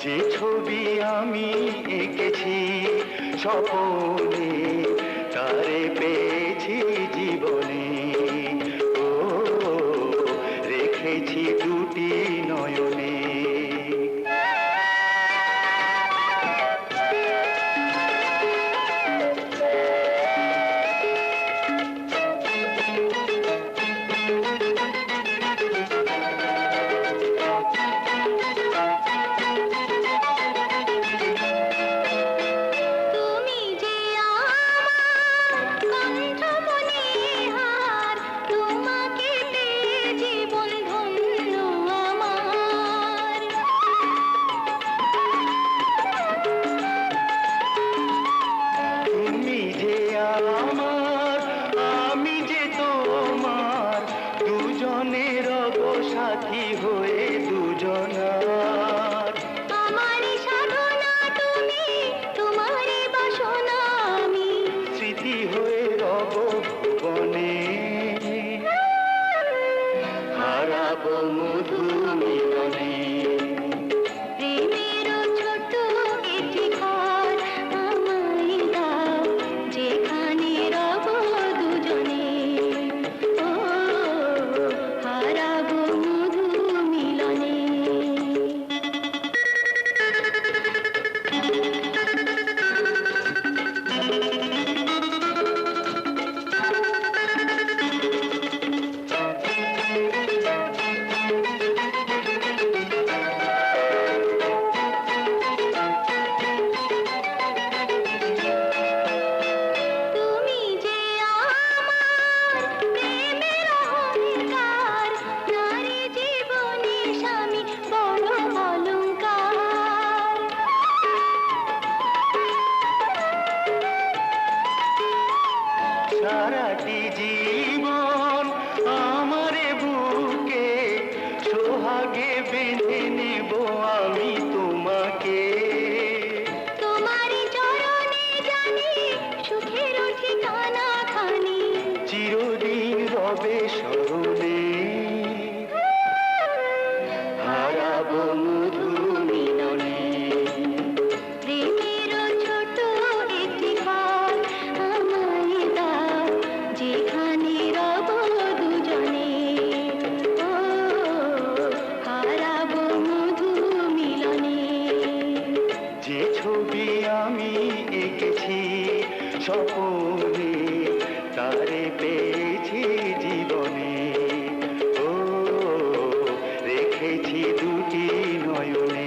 যে ছবি আমি এঁকেছি স্বপনে, তারে পেয়েছি জীবনে। ও রেখেছি দুটি নয়নে। আমার আমি যে তোমার, দুজনের সাথী হয়ে দুজনার। আমারই সাধনা তুমি, তোমারই বাসনা আমি, স্মৃতি হয়ে রব ভুবনে। হারাবো মধু মিলনে। প্রেমের ছোট একটি ঘর আমায় দাও, যেখানে রব দুজনে। ও হারাবো মধু মিলনে। তুমি যে আমার প্রেমের অহংকার, নারী জীবনে স্বামী বড় অলংকার। সারাটি জীবন আমারে বুকে সোহাগে বেঁধে নেব আমি তোমাকে। তোমারই চরণে জানি সুখের ঠিকানা খানি, চিরদিন রবে স্মরণে। হারাবো মধু মিলনে। প্রেমের ছোট একটি ঘর আমায় দাও, যেখানে রব দুজনে। ও হারাবো মধু মিলনে। যে ছবি আমি এঁকেছি স্বপনে, তারে পেয়েছি জীবনে। ও রেখেছি দুটি নয়নে।